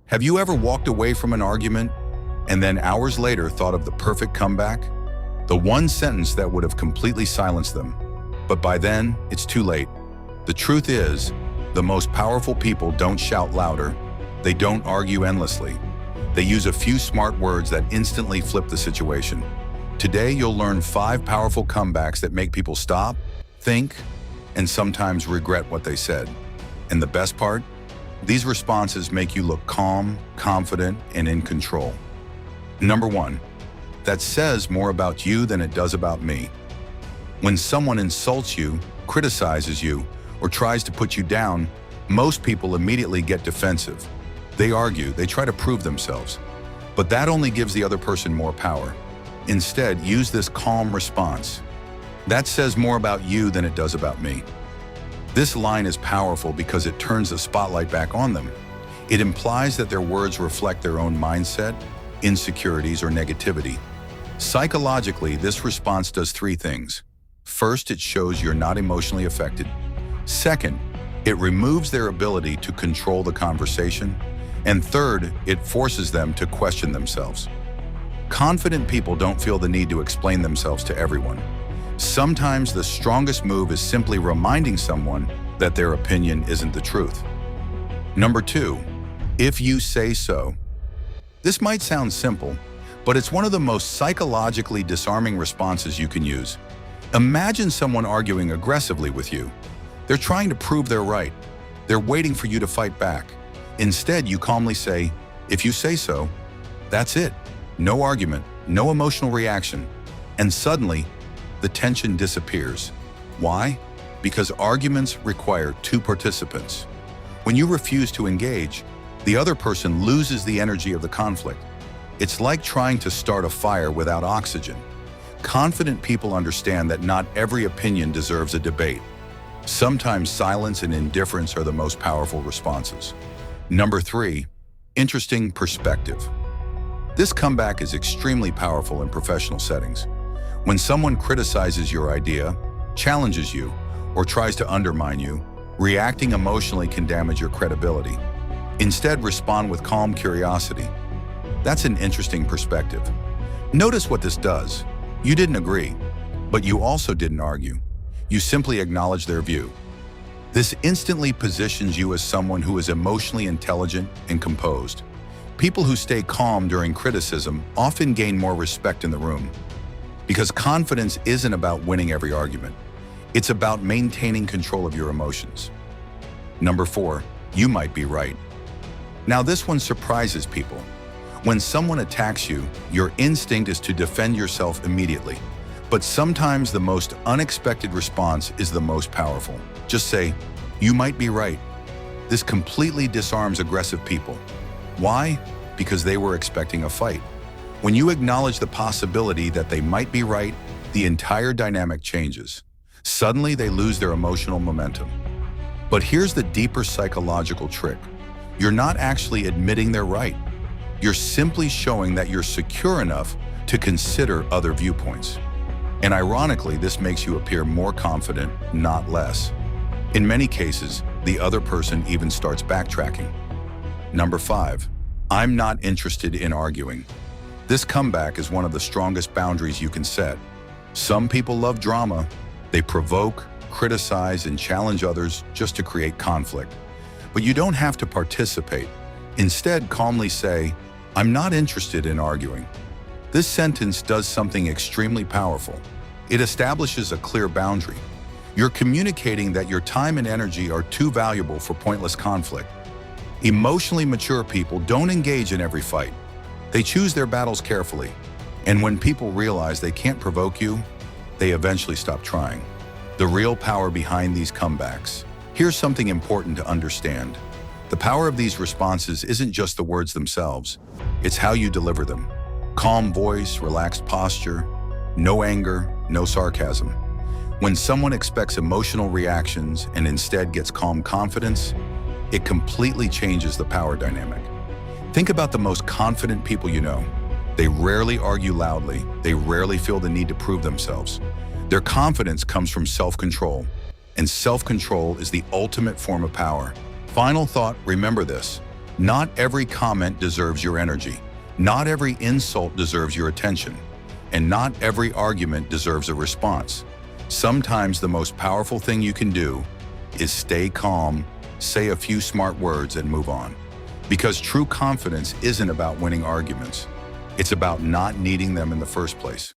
Have you ever walked away from an argument and then hours later thought of the perfect comeback? The one sentence that would have completely silenced them. But by then, it's too late. The truth is, the most powerful people don't shout louder. They don't argue endlessly. They use a few smart words that instantly flip the situation. Today, you'll learn 5 powerful comebacks that make people stop, think, and sometimes regret what they said. And the best part? These responses make you look calm, confident, and in control. Number 1, that says more about you than it does about me. When someone insults you, criticizes you, or tries to put you down, most people immediately get defensive. They argue, they try to prove themselves. But that only gives the other person more power. Instead, use this calm response. That says more about you than it does about me. This line is powerful because it turns the spotlight back on them. It implies that their words reflect their own mindset, insecurities, or negativity. Psychologically, this response does 3 things. First, it shows you're not emotionally affected. Second, it removes their ability to control the conversation. And third, it forces them to question themselves. Confident people don't feel the need to explain themselves to everyone. Sometimes the strongest move is simply reminding someone that their opinion isn't the truth. Number 2, if you say so. This might sound simple, but it's one of the most psychologically disarming responses you can use. Imagine someone arguing aggressively with you. They're trying to prove they're right. They're waiting for you to fight back. Instead, you calmly say, "If you say so." That's it. No argument, no emotional reaction. And suddenly, the tension disappears. Why? Because arguments require 2 participants. When you refuse to engage, the other person loses the energy of the conflict. It's like trying to start a fire without oxygen. Confident people understand that not every opinion deserves a debate. Sometimes silence and indifference are the most powerful responses. Number 3, interesting perspective. This comeback is extremely powerful in professional settings. When someone criticizes your idea, challenges you, or tries to undermine you, reacting emotionally can damage your credibility. Instead, respond with calm curiosity. That's an interesting perspective. Notice what this does. You didn't agree, but you also didn't argue. You simply acknowledge their view. This instantly positions you as someone who is emotionally intelligent and composed. People who stay calm during criticism often gain more respect in the room. Because confidence isn't about winning every argument. It's about maintaining control of your emotions. Number 4, you might be right. Now this one surprises people. When someone attacks you, your instinct is to defend yourself immediately. But sometimes the most unexpected response is the most powerful. Just say, "You might be right." This completely disarms aggressive people. Why? Because they were expecting a fight. When you acknowledge the possibility that they might be right, the entire dynamic changes. Suddenly, they lose their emotional momentum. But here's the deeper psychological trick. You're not actually admitting they're right. You're simply showing that you're secure enough to consider other viewpoints. And ironically, this makes you appear more confident, not less. In many cases, the other person even starts backtracking. Number 5, I'm not interested in arguing. This comeback is one of the strongest boundaries you can set. Some people love drama. They provoke, criticize, and challenge others just to create conflict. But you don't have to participate. Instead, calmly say, "I'm not interested in arguing." This sentence does something extremely powerful. It establishes a clear boundary. You're communicating that your time and energy are too valuable for pointless conflict. Emotionally mature people don't engage in every fight. They choose their battles carefully. And when people realize they can't provoke you, they eventually stop trying. The real power behind these comebacks. Here's something important to understand. The power of these responses isn't just the words themselves. It's how you deliver them. Calm voice, relaxed posture, no anger, no sarcasm. When someone expects emotional reactions and instead gets calm confidence, it completely changes the power dynamic. Think about the most confident people you know. They rarely argue loudly. They rarely feel the need to prove themselves. Their confidence comes from self-control, and self-control is the ultimate form of power. Final thought, remember this. Not every comment deserves your energy. Not every insult deserves your attention. And not every argument deserves a response. Sometimes the most powerful thing you can do is stay calm, say a few smart words, and move on. Because true confidence isn't about winning arguments. It's about not needing them in the first place.